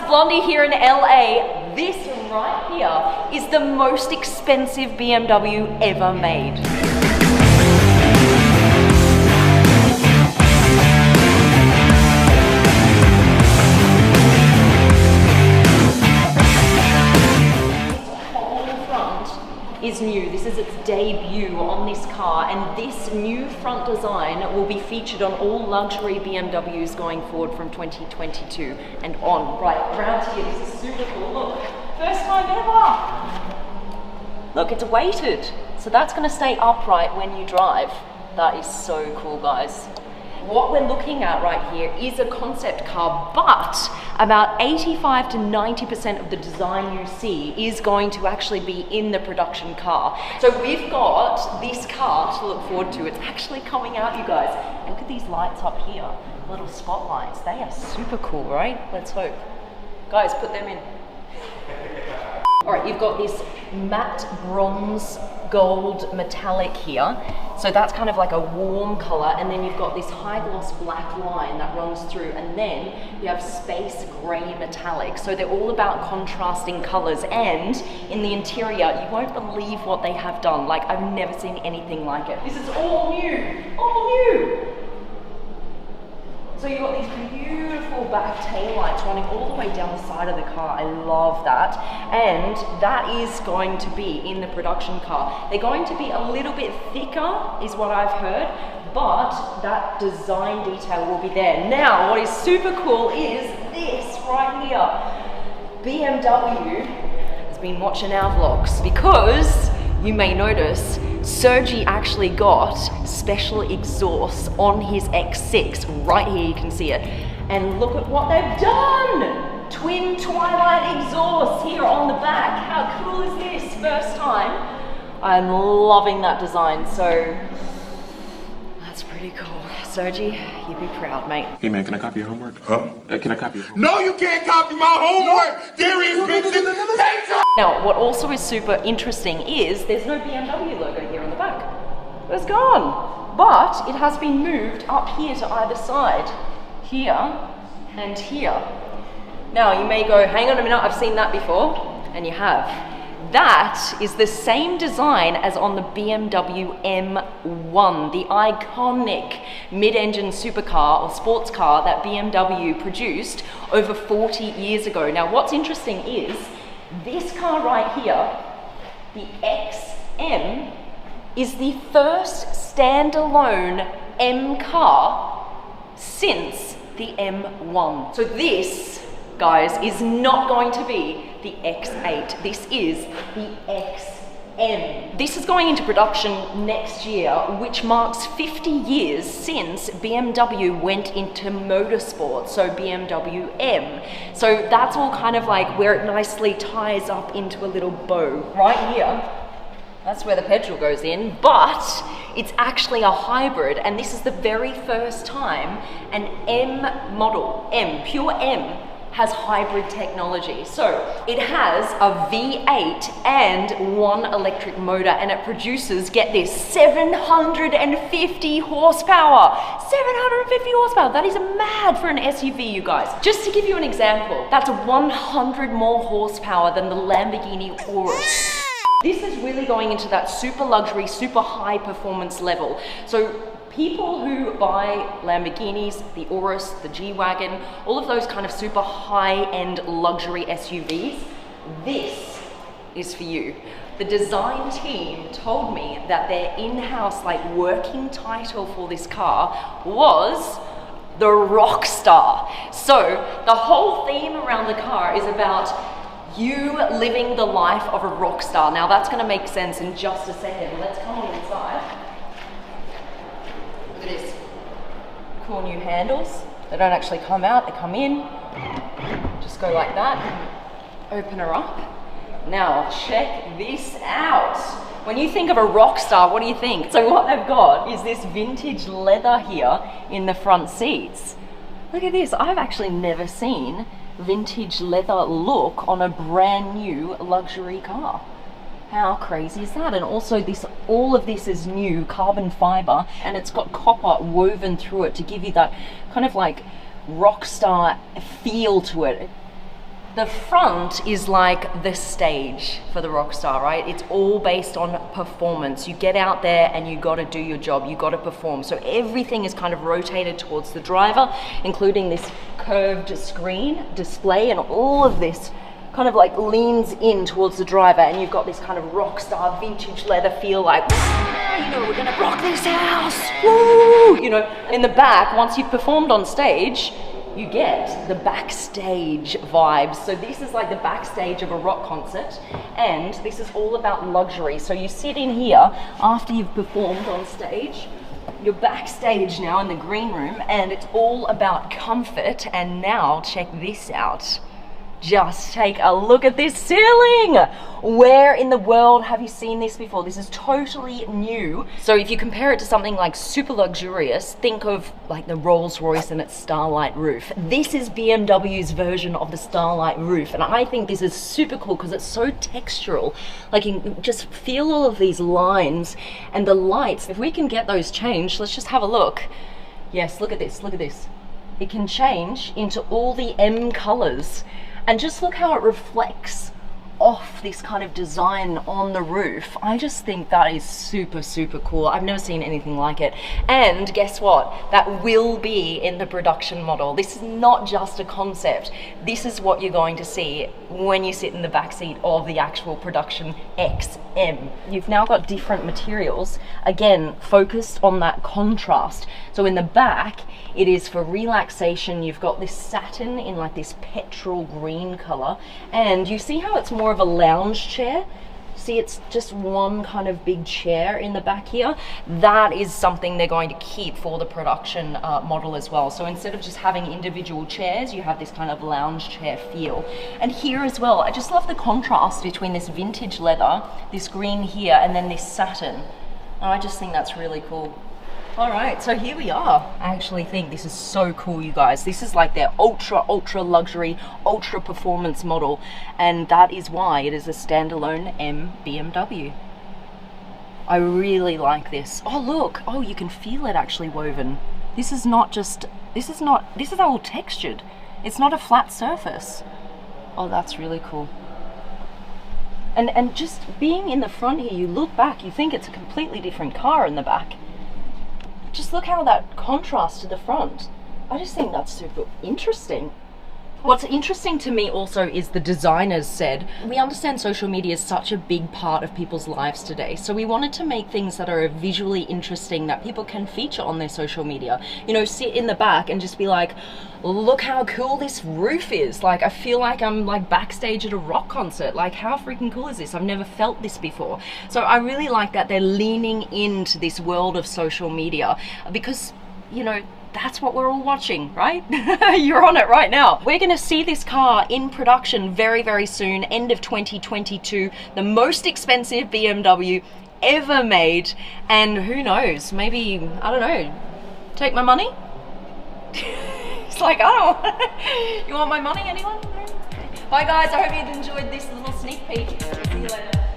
Blondie here in LA. This right here is the most expensive BMW ever made. Is new. This is its debut on this car, and this new front design will be featured on all luxury BMWs going forward from 2022 and on. Right, around here, this is super cool. Look, first time ever. Look, it's weighted, so that's going to stay upright when you drive. That is so cool, guys. What we're looking at right here is a concept car, but about 85 to 90% of the design you see is going to actually be in the production car. So we've got this car to look forward to. It's actually coming out, you guys. Look at these lights up here, little spotlights. They are super cool, right? Let's hope. Guys, put them in. All right, you've got this matte bronze gold metallic here. So that's kind of like a warm color, and then you've got this high gloss black line that runs through, and then you have space gray metallic. So they're all about contrasting colors, and in the interior, you won't believe what they have done. Like, I've never seen anything like it. This is all new, all new. So you've got these beautiful back taillights running all the way down the side of the car. I love that. And that is going to be in the production car. They're going to be a little bit thicker, is what I've heard, but that design detail will be there. Now, what is super cool is this right here. BMW has been watching our vlogs because you may notice Sergi actually got special exhausts on his X6. Right here, you can see it. And look at what they've done! Twin twilight exhausts here on the back. How cool is this? First time. I'm loving that design, so that's pretty cool. Sergi, you'd be proud, mate. Hey man, can I copy your homework? Huh? Can I copy your homework? No, you can't copy my homework! There is bitches! Now, what also is super interesting is there's no BMW logo here on the back. It's gone. But it has been moved up here to either side. Here and here. Now, you may go, hang on a minute, I've seen that before. And you have. That is the same design as on the BMW M1, the iconic mid-engine supercar or sports car that BMW produced over 40 years ago. Now, what's interesting is this car right here, the XM, is the first standalone M car since the M1. So this, guys, is not going to be the X8. This is the XM. This is going into production next year, which marks 50 years since BMW went into motorsport, so BMW M. So that's all kind of like where it nicely ties up into a little bow. Right here, that's where the petrol goes in, but it's actually a hybrid, and this is the very first time an M model, M, pure M, has hybrid technology. So it has a V8 and one electric motor, and it produces, get this, 750 horsepower. 750 horsepower, that is mad for an SUV, you guys. Just to give you an example, that's 100 more horsepower than the Lamborghini Urus. This is really going into that super luxury, super high performance level. So people who buy Lamborghinis, the Urus, the G-Wagon, all of those kind of super high-end luxury SUVs, this is for you. The design team told me that their in-house like working title for this car was the Rockstar. So the whole theme around the car is about you living the life of a rock star. Now that's going to make sense in just a second. Let's come on inside. Look at this. Cool new handles. They don't actually come out, they come in. Just go like that. Open her up. Now check this out. When you think of a rock star, what do you think? So what they've got is this vintage leather here in the front seats. Look at this. I've actually never seen vintage leather look on a brand new luxury car. How crazy is that? And also this, all of this is new carbon fiber, and it's got copper woven through it to give you that kind of like rock star feel to it. The front is like the stage for the Rockstar, right? It's all based on performance. You get out there and you gotta do your job, you gotta perform. So everything is kind of rotated towards the driver, including this curved screen display, and all of this kind of like leans in towards the driver, and you've got this kind of Rockstar vintage leather feel, like, you know, we're gonna rock this house, woo! You know, in the back, once you've performed on stage, you get the backstage vibes. So this is like the backstage of a rock concert, and this is all about luxury. So you sit in here after you've performed on stage, you're backstage now in the green room, and it's all about comfort. And now check this out. Just take a look at this ceiling. Where in the world have you seen this before? This is totally new. So if you compare it to something like super luxurious, think of like the Rolls-Royce and its Starlight roof. This is BMW's version of the Starlight roof, and I think this is super cool because it's so textural. Like, you can just feel all of these lines and the lights. If we can get those changed, let's just have a look. Yes, look at this, look at this. It can change into all the M colors. And just look how it reflects off this kind of design on the roof. I just think that is super, super cool. I've never seen anything like it. And guess what? That will be in the production model. This is not just a concept. This is what you're going to see when you sit in the backseat of the actual production XM. You've now got different materials, again, focused on that contrast. So in the back, it is for relaxation. You've got this satin in like this petrol green color, and you see how it's more of a lounge chair. See, it's just one kind of big chair in the back here. That is something they're going to keep for the production model as well. So instead of just having individual chairs, you have this kind of lounge chair feel. And here as well, I just love the contrast between this vintage leather, this green here, and then this satin. And I just think that's really cool. All right, so here we are. I actually think this is so cool, you guys. This is like their ultra luxury, ultra performance model, and that is why it is a standalone M BMW. I really like this. Oh, look. Oh, you can feel it actually woven. This is not just, this is all textured. It's not a flat surface. Oh, that's really cool. And just being in the front here, you look back, you think it's a completely different car in the back. Just look how that contrasts to the front. I just think that's super interesting. What's interesting to me also is the designers said, we understand social media is such a big part of people's lives today, so we wanted to make things that are visually interesting that people can feature on their social media. You know, sit in the back and just be like, look how cool this roof is. Like, I feel like I'm like backstage at a rock concert. Like, how freaking cool is this? I've never felt this before. So I really like that they're leaning into this world of social media, because, you know, that's what we're all watching, right? You're on it right now. We're gonna see this car in production very, very soon, end of 2022, the most expensive BMW ever made. And who knows, maybe, I don't know, take my money? It's like, oh, you want my money, anyone? Bye guys, I hope you enjoyed this little sneak peek. See you later.